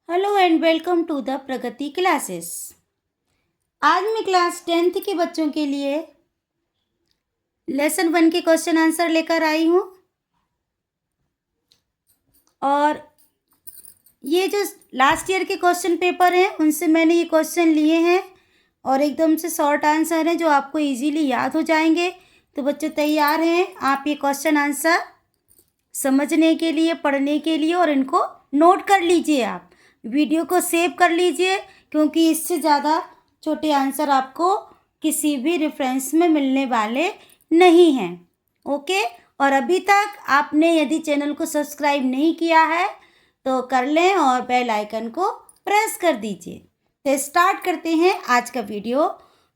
Hello and welcome to the Pragati classes. आज मैं class 10th के बच्चों के लिए लेसन 1 के क्वेश्चन आंसर लेकर आई हूँ। और ये जो लास्ट ईयर के क्वेश्चन पेपर हैं उनसे मैंने ये क्वेश्चन लिए हैं और एकदम से शॉर्ट आंसर हैं जो आपको इजीली याद हो जाएंगे। तो बच्चे तैयार हैं आप ये क्वेश्चन आंसर समझने के लिए, पढ़ने के लिए, और इनको नोट कर लीजिए। आप वीडियो को सेव कर लीजिए क्योंकि इससे ज़्यादा छोटे आंसर आपको किसी भी रेफरेंस में मिलने वाले नहीं हैं। ओके। और अभी तक आपने यदि चैनल को सब्सक्राइब नहीं किया है तो कर लें और बेल आइकन को प्रेस कर दीजिए। तो स्टार्ट करते हैं आज का वीडियो।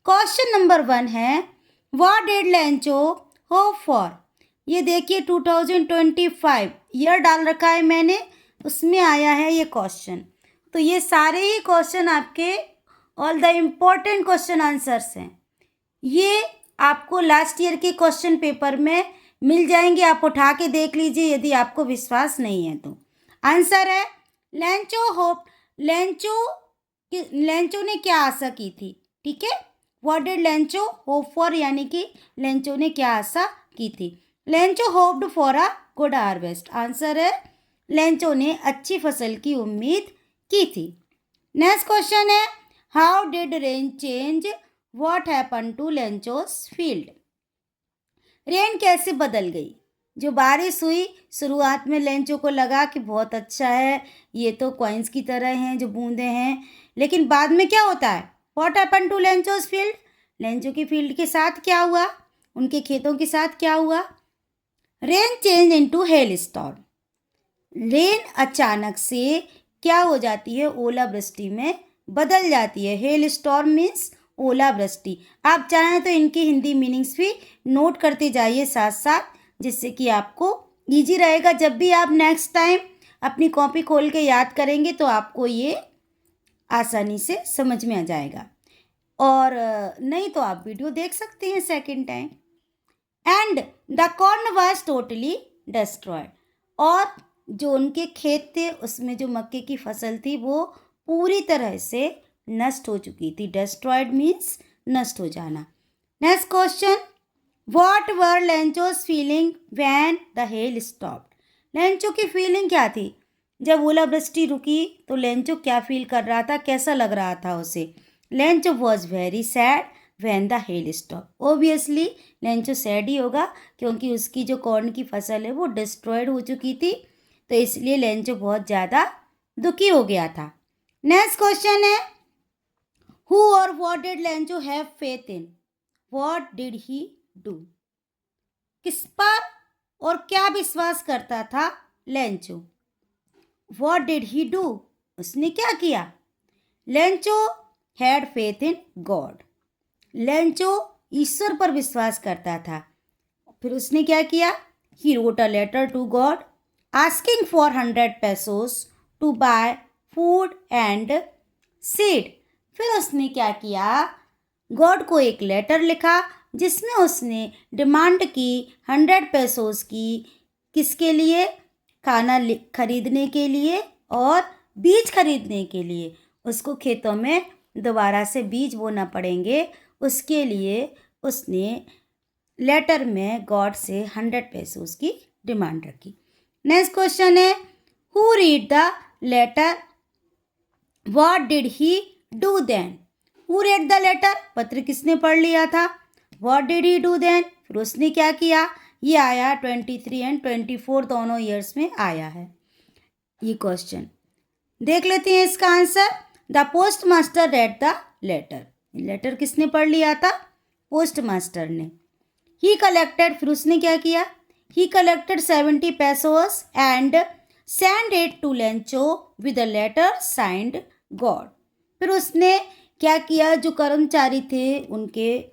क्वेश्चन नंबर 1 है, what did Lencho hope for. ये देखिए 2025 ईयर डाल रखा है मैंने, उसमें आया है ये क्वेश्चन। तो ये सारे ही क्वेश्चन आपके all the important question answers हैं। ये आपको लास्ट ईयर के क्वेश्चन पेपर में मिल जाएंगे, आप उठा के देख लीजिए यदि आपको विश्वास नहीं है तो। आंसर है लेंचो ने क्या आशा की थी। ठीक है, what did Lencho hope for, यानी कि लेंचो ने क्या आशा की थी। Lencho hoped for a good harvest. Answer है लेंचो ने अच्छी फसल की उम्मीद की थी। नेक्स्ट क्वेश्चन है, how did rain change what happen to Lencho's field. Rain कैसे बदल गई। जो बारिश हुई शुरुआत में लेंचो को लगा कि बहुत अच्छा है, ये तो कॉइन्स की तरह हैं जो बूंदे हैं, लेकिन बाद में क्या होता है, what happen to Lencho's field. Lencho की फील्ड के साथ क्या हुआ, उनके खेतों के साथ क्या हुआ। Rain change into hello storm. Rain अचानक से क्या हो जाती है, ओलावृष्टि में बदल जाती है। हेल स्टॉर्म मीन्स ओलावृष्टि। आप चाहें तो इनकी हिंदी मीनिंग्स भी नोट करते जाइए साथ साथ, जिससे कि आपको ईजी रहेगा। जब भी आप नेक्स्ट टाइम अपनी कॉपी खोल के याद करेंगे तो आपको ये आसानी से समझ में आ जाएगा। और नहीं तो आप वीडियो देख सकते हैं second time. And the corn was totally destroyed. और जो उनके खेत थे उसमें जो मक्के की फसल थी वो पूरी तरह से नष्ट हो चुकी थी। डिस्ट्रॉयड मीन्स नष्ट हो जाना। Next question, what were Lencho's feeling when the hail stopped. Lencho की फीलिंग क्या थी जब ओलावृष्टि रुकी, तो लेंचो क्या फील कर रहा था, कैसा लग रहा था उसे। Lencho was very sad when the hail stop. Obviously Lencho sad ही होगा क्योंकि उसकी जो कॉर्न की फसल है वो डिस्ट्रॉयड हो चुकी थी, तो इसलिए लेंचो बहुत ज़्यादा दुखी हो गया था। नेक्स्ट क्वेश्चन है, हु और what did Lencho have faith in. What did he do. किस पर और क्या विश्वास करता था Lencho. What did he do, उसने क्या किया। Lencho had faith in God. Lencho ईश्वर पर विश्वास करता था। फिर उसने क्या किया, he wrote a letter to God asking for 100 pesos to buy food and seed. फिर उसने क्या किया, गॉड को एक लेटर लिखा जिसमें उसने डिमांड की 100 pesos की, किसके लिए, खाना खरीदने के लिए और बीज खरीदने के लिए। उसको खेतों में दोबारा से बीज बोना पड़ेंगे, उसके लिए उसने लेटर में गॉड से 100 pesos की डिमांड रखी। नेक्स्ट क्वेश्चन है, who read the letter what did he do then. Who read the letter, पत्र किसने पढ़ लिया था। What did he do then, फिर उसने क्या किया। ये आया 23 एंड 24 दोनों ईयर्स में आया है ये क्वेश्चन। देख लेते हैं इसका answer. The postmaster read the letter. Letter किसने पढ़ लिया था, पोस्ट मास्टर ने। ही कलेक्टेड, फिर उसने क्या किया, he collected 70 pesos and send it to Lencho with a letter signed God. फिर उसने क्या किया, जो कर्मचारी थे उनके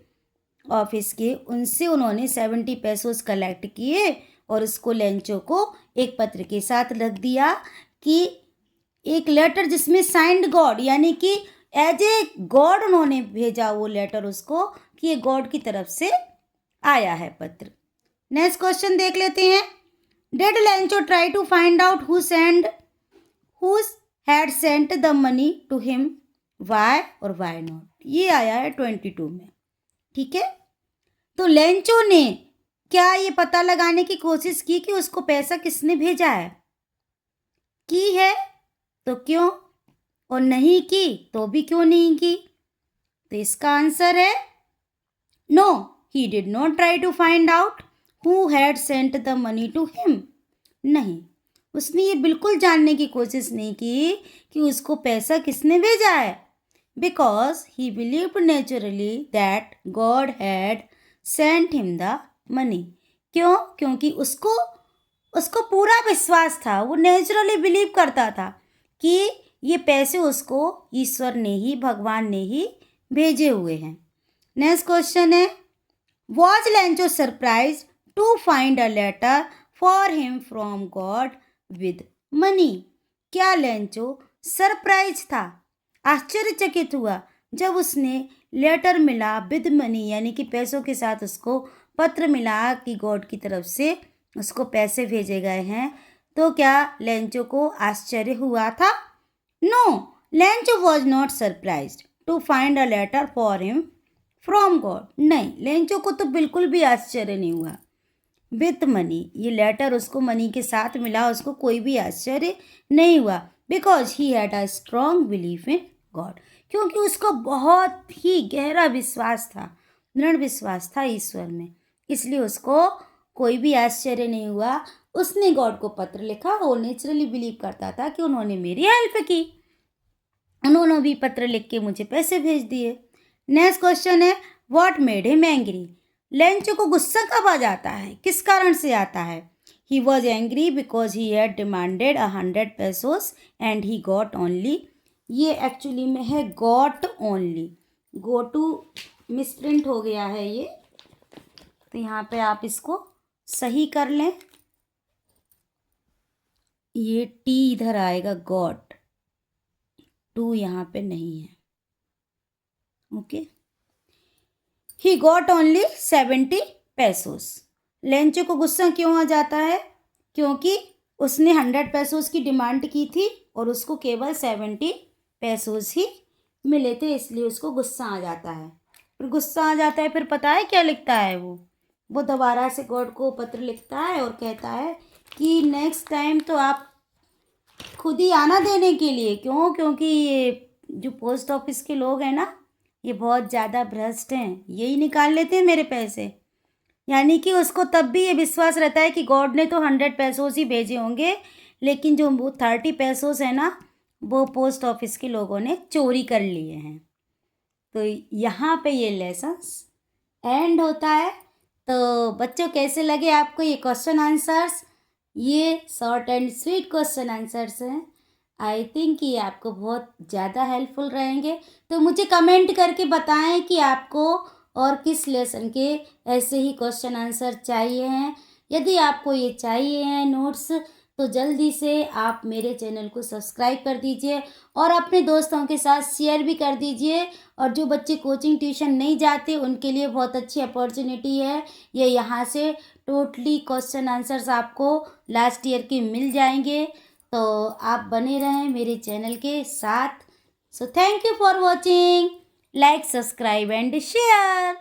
ऑफिस के, उनसे उन्होंने 70 pesos कलेक्ट किए और उसको लेंचो को एक पत्र के साथ रख दिया कि एक लेटर जिसमें साइंड गॉड, यानी कि एज ए गॉड उन्होंने भेजा वो लेटर उसको, कि ये गॉड की तरफ से आया है पत्र। नेक्स्ट क्वेश्चन देख लेते हैं, did Lencho try to find out who had sent the money to him, why और वाई नॉट, ये आया है 22 में। ठीक है, तो लेंचो ने क्या ये पता लगाने की कोशिश की कि उसको पैसा किसने भेजा है? की है तो क्यों, और नहीं की तो भी क्यों नहीं की? तो इसका आंसर है no, he did not try to find out who had sent the money to him. नहीं, उसने ये बिल्कुल जानने की कोशिश नहीं की कि उसको पैसा किसने भेजा है, because he believed naturally that God had sent him the money. क्यों? क्योंकि उसको उसको पूरा विश्वास था, वो नेचुरली बिलीव करता था कि ये पैसे उसको ईश्वर ने ही, भगवान ने ही भेजे हुए हैं। नेक्स्ट क्वेश्चन है, was Lencho surprise to find a letter for him from God with money? क्या लेंचो सरप्राइज था, आश्चर्यचकित हुआ जब उसने लेटर मिला विद मनी, यानी कि पैसों के साथ उसको पत्र मिला कि गॉड की तरफ से उसको पैसे भेजे गए हैं, तो क्या लेंचो को आश्चर्य हुआ था? No, Lencho was not surprised to find a letter for him from God. नहीं, लेंचो को तो बिल्कुल भी आश्चर्य नहीं हुआ विथ मनी, ये लेटर उसको मनी के साथ मिला, उसको कोई भी आश्चर्य नहीं हुआ, because he had a strong belief in God, क्योंकि उसको बहुत ही गहरा विश्वास था, दृढ़ विश्वास था ईश्वर में, इसलिए उसको कोई भी आश्चर्य नहीं हुआ। उसने गॉड को पत्र लिखा, वो नेचुरली बिलीव करता था कि उन्होंने मेरी हेल्प की, उन्होंने भी पत्र लिख के मुझे पैसे भेज दिए। नेक्स्ट क्वेश्चन है, what made him angry? Lencho को गुस्सा कब आ जाता है, किस कारण से आता है? He was angry because he had demanded 100 pesos and he got only, ये एक्चुअली में है got only, go to misprint हो गया है ये, तो यहाँ पे आप इसको सही कर लें, ये टी इधर आएगा, गॉट, टू यहाँ पे नहीं है। ओके, ही गॉट ओनली 70 pesos। लेंचो को गुस्सा क्यों आ जाता है? क्योंकि उसने 100 pesos की डिमांड की थी और उसको केवल 70 pesos ही मिले थे, इसलिए उसको गुस्सा आ जाता है। फिर गुस्सा आ जाता है, फिर पता है क्या लिखता है वो दोबारा से गॉड को पत्र लिखता है और कहता है कि नेक्स्ट टाइम तो आप खुद ही आना देने के लिए। क्यों? क्योंकि ये जो पोस्ट ऑफिस के लोग हैं ना, ये बहुत ज़्यादा भ्रष्ट हैं, यही निकाल लेते हैं मेरे पैसे। यानी कि उसको तब भी ये विश्वास रहता है कि गॉड ने तो 100 pesos ही भेजे होंगे, लेकिन जो वो 30 pesos है ना, वो पोस्ट ऑफिस के लोगों ने चोरी कर लिए हैं। तो यहाँ पे ये लेसन्स एंड होता है। तो बच्चों, कैसे लगे आपको ये क्वेश्चन आंसर्स? ये short and sweet question answers हैं। आई थिंक ये आपको बहुत ज़्यादा हेल्पफुल रहेंगे। तो मुझे कमेंट करके बताएं कि आपको और किस लेसन के ऐसे ही क्वेश्चन आंसर चाहिए हैं। यदि आपको ये चाहिए हैं नोट्स, तो जल्दी से आप मेरे चैनल को सब्सक्राइब कर दीजिए और अपने दोस्तों के साथ शेयर भी कर दीजिए। और जो बच्चे कोचिंग ट्यूशन नहीं जाते, उनके लिए बहुत अच्छी अपॉर्चुनिटी है ये, यहाँ से टोटली क्वेश्चन आंसर्स आपको लास्ट ईयर के मिल जाएंगे। तो आप बने रहें मेरे चैनल के साथ। So thank you for watching, like, subscribe and share.